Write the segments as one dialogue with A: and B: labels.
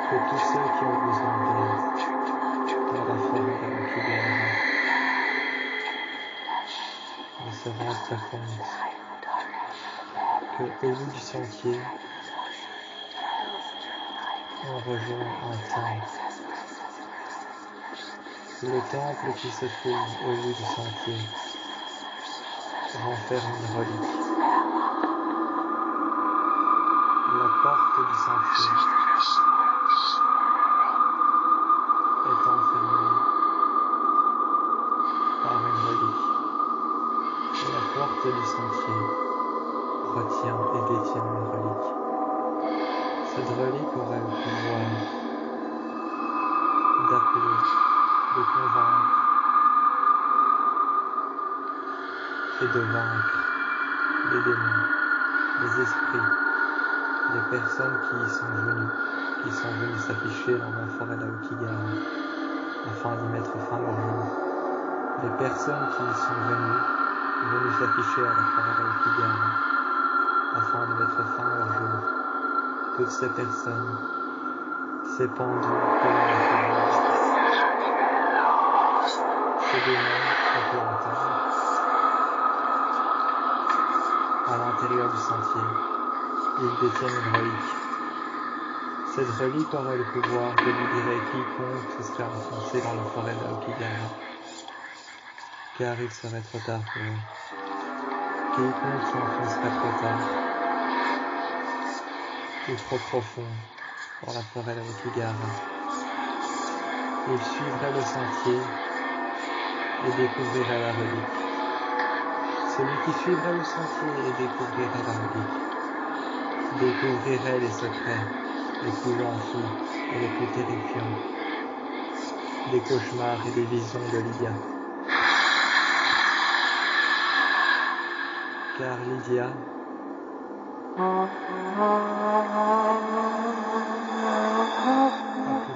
A: que tous ceux qui ont besoin d'aide dans la forêt d'Aokigahara ne se rendent pas compte qu'au bout du sentier, on rejoint un temple. Le temple qui se trouve au bout du sentier renferme une relique. La porte du sentier est enfermée par une relique. Et la porte du sentier retient et détient la relique. Cette relique aurait le pouvoir d'appeler, de convaincre et de vaincre les démons, les esprits, les personnes qui sont venues s'afficher dans la forêt d'Aokigahara afin d'y mettre fin à leur jour. Les personnes qui sont venues s'afficher à la forêt d'Aokigahara afin de mettre fin à leur jour. Toutes ces personnes, ces pendus que l'on a fait voir, ces démons qu'on peut entendre à l'intérieur du sentier, ils détiennent une relique. Cette relique aurait le pouvoir de libérer quiconque se serait enfoncé dans la forêt d'Aokigahara, car il serait trop tard pour eux. Quiconque s'enfoncerait trop tard ou trop profond dans la forêt d'Aokigahara, il suivrait le sentier et découvrirait la relique. Celui qui suivrait le sentier et découvrirait la relique découvrirait les secrets les plus enfouis et les plus terrifiants des cauchemars et des visions de Lydia. Car Lydia a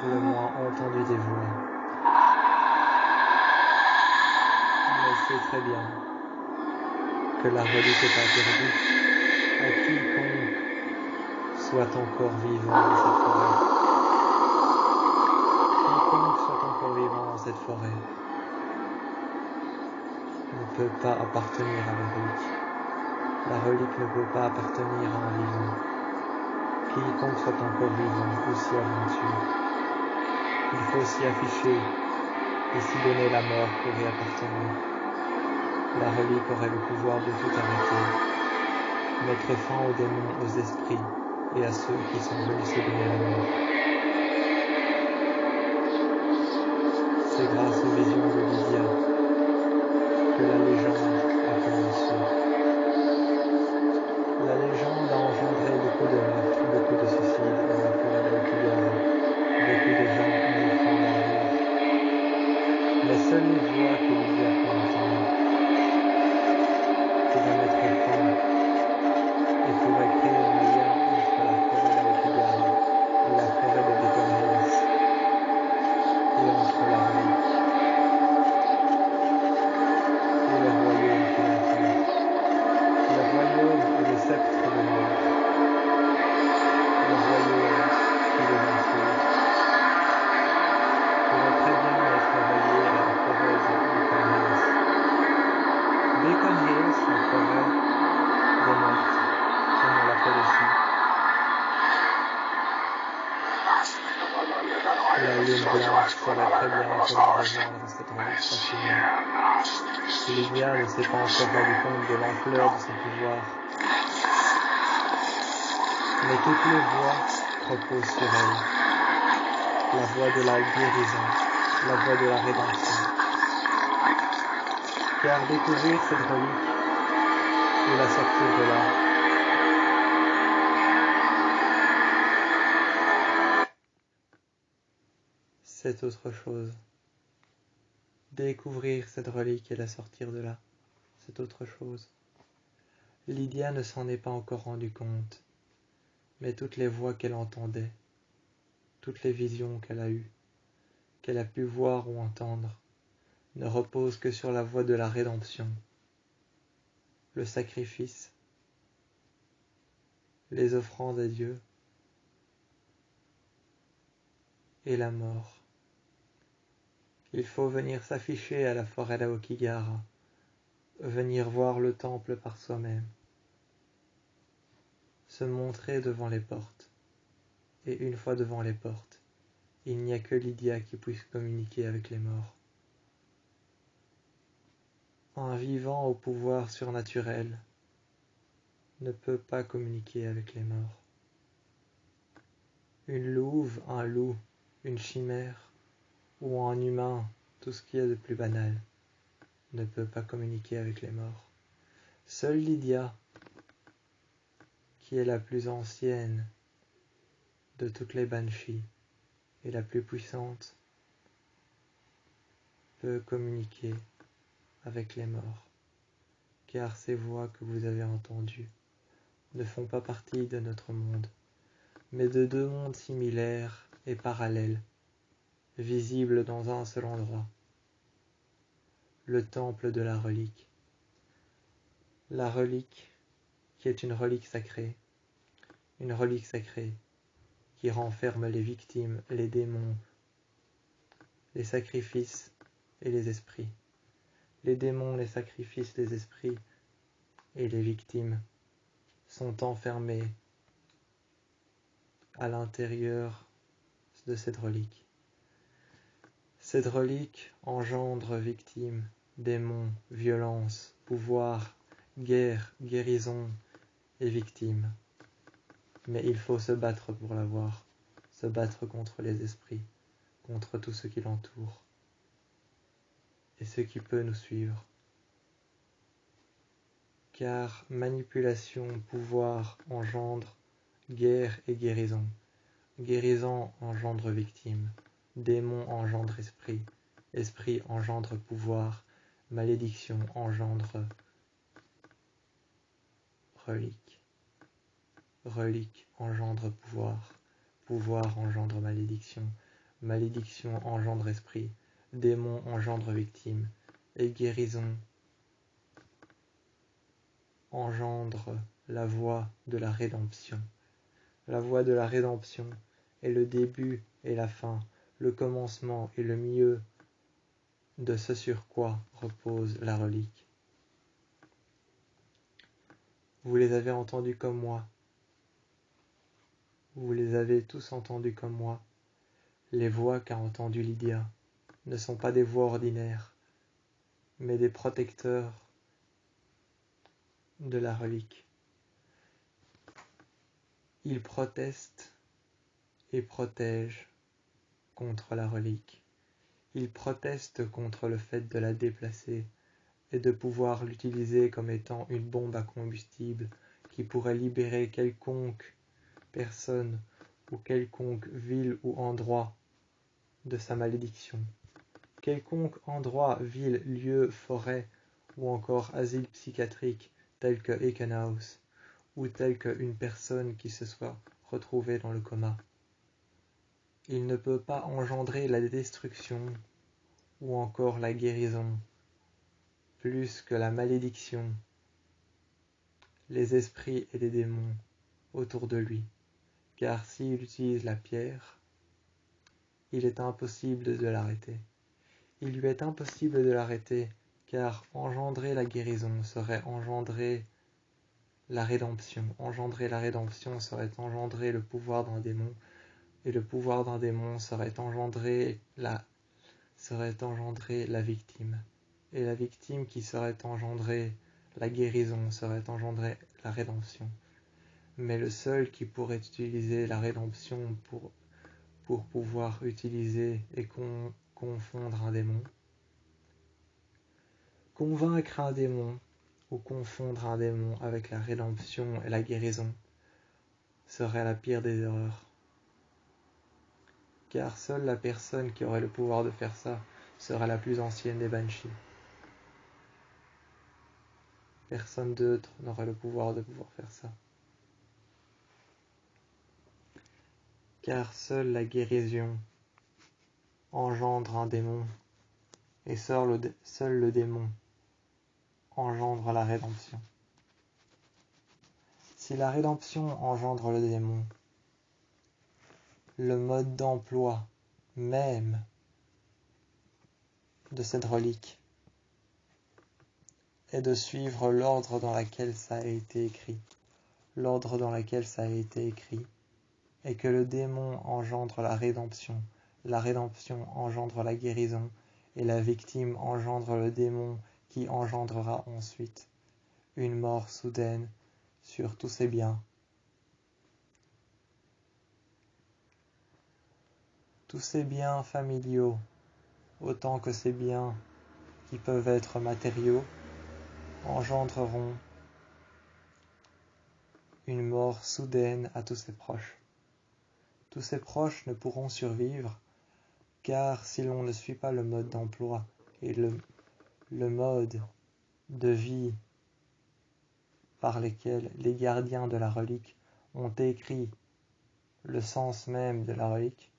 A: pour le moins entendu des voix. Mais c'est très bien que la relique est interdite à quiconque soit encore vivant dans cette forêt. Quiconque soit encore vivant dans cette forêt ne peut pas appartenir à la relique. La relique ne peut pas appartenir à un vivant. Quiconque soit encore vivant ou s'y aventure, il faut s'y afficher et s'y donner la mort pour y appartenir. La relique aurait le pouvoir de tout arrêter, mettre fin aux démons, aux esprits et à ceux qui sont venus se donner la mort. C'est grâce aux visions de Lydia que la légende a commencé. La légende a engendré beaucoup de meurtres, beaucoup de suicides dans la forêt d'Aokigahara. Beaucoup de gens ont mis fin à leur jour. Mais seules les voix que Lydia peut entendre pourraient mettre fin et pourraient créer un lien entre la forêt d'Aokigahara et la forêt de Beacon Hills et entre la relique et le royaume qui l'entoure. Le royaume et le sceptre de mort. Le royaume qui les entoure pourrait très bien être relié à la forêt de Beacon Hills. Beacon Hills, la forêt des meurtres, comme on l'appelle ici. La lune blanche saurait très bien comment rejoindre cette relique facilement. Lydia ne s'est pas encore rendu compte de l'ampleur de son pouvoir. Mais toutes les voix reposent sur elle. La voix de la guérison, la voix de la rédemption. Car découvrir cette relique et la sortir de là, c'est autre chose. Découvrir cette relique et la sortir de là, c'est autre chose. Lydia ne s'en est pas encore rendu compte, mais toutes les voix qu'elle entendait, toutes les visions qu'elle a eues, qu'elle a pu voir ou entendre, ne reposent que sur la voie de la rédemption, le sacrifice, les offrandes à Dieu, et la mort. Il faut venir s'afficher à la forêt d'Aokigahara, venir voir le temple par soi-même, se montrer devant les portes. Et une fois devant les portes, il n'y a que Lydia qui puisse communiquer avec les morts. Un vivant au pouvoir surnaturel ne peut pas communiquer avec les morts. Une louve, un loup, une chimère, ou un humain, tout ce qu'il y a de plus banal, ne peut pas communiquer avec les morts. Seule Lydia, qui est la plus ancienne de toutes les banshees et la plus puissante, peut communiquer avec les morts, car ces voix que vous avez entendues ne font pas partie de notre monde, mais de deux mondes similaires et parallèles, visibles dans un seul endroit, le temple de la relique. La relique, qui est une relique sacrée qui renferme les victimes, les démons, les sacrifices et les esprits. Les démons, les sacrifices, les esprits et les victimes sont enfermés à l'intérieur de cette relique. Cette relique engendre victimes, démons, violence, pouvoir, guerre, guérison et victimes. Mais il faut se battre pour l'avoir, se battre contre les esprits, contre tout ce qui l'entoure et ce qui peut nous suivre. Car manipulation, pouvoir engendre guerre et guérison. Guérison engendre victime, démon engendre esprit, esprit engendre pouvoir, malédiction engendre relique, relique engendre pouvoir, pouvoir engendre malédiction, malédiction engendre esprit, démon engendre victime, et guérison engendre la voie de la rédemption. La voie de la rédemption est le début et la fin, le commencement et le milieu de ce sur quoi repose la relique. Vous les avez entendus comme moi. Vous les avez tous entendus comme moi. Les voix qu'a entendues Lydia ne sont pas des voix ordinaires, mais des protecteurs de la relique. Ils protestent et protègent contre la relique. Ils protestent contre le fait de la déplacer et de pouvoir l'utiliser comme étant une bombe à combustible qui pourrait libérer quelconque personne ou quelconque ville ou endroit de sa malédiction. Quelconque endroit, ville, lieu, forêt ou encore asile psychiatrique tel que Ekenhouse ou tel qu'une personne qui se soit retrouvée dans le coma. Il ne peut pas engendrer la destruction ou encore la guérison plus que la malédiction, les esprits et les démons autour de lui, car s'il utilise la pierre, il est impossible de l'arrêter. Il lui est impossible de l'arrêter, car engendrer la guérison serait engendrer la rédemption. Engendrer la rédemption serait engendrer le pouvoir d'un démon, et le pouvoir d'un démon serait engendrer la victime. Et la victime qui serait engendrée, la guérison serait engendrée la rédemption. Mais le seul qui pourrait utiliser la rédemption pour pouvoir utiliser et confondre un démon, convaincre un démon ou confondre un démon avec la rédemption et la guérison serait la pire des erreurs. Car seule la personne qui aurait le pouvoir de faire ça sera la plus ancienne des Banshees. Personne d'autre n'aurait le pouvoir de pouvoir faire ça. Car seule la guérison engendre un démon, et seul le démon engendre la rédemption. Si la rédemption engendre le démon, le mode d'emploi même de cette relique est de suivre l'ordre dans lequel ça a été écrit. L'ordre dans lequel ça a été écrit est que le démon engendre la rédemption engendre la guérison, et la victime engendre le démon qui engendrera ensuite une mort soudaine sur tous ses biens. Tous ces biens familiaux, autant que ces biens qui peuvent être matériaux, engendreront une mort soudaine à tous ses proches. Tous ses proches ne pourront survivre, car si l'on ne suit pas le mode d'emploi et le mode de vie par lesquels les gardiens de la relique ont écrit le sens même de la relique,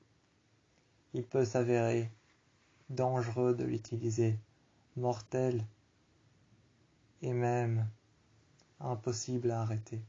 A: il peut s'avérer dangereux de l'utiliser, mortel et même impossible à arrêter.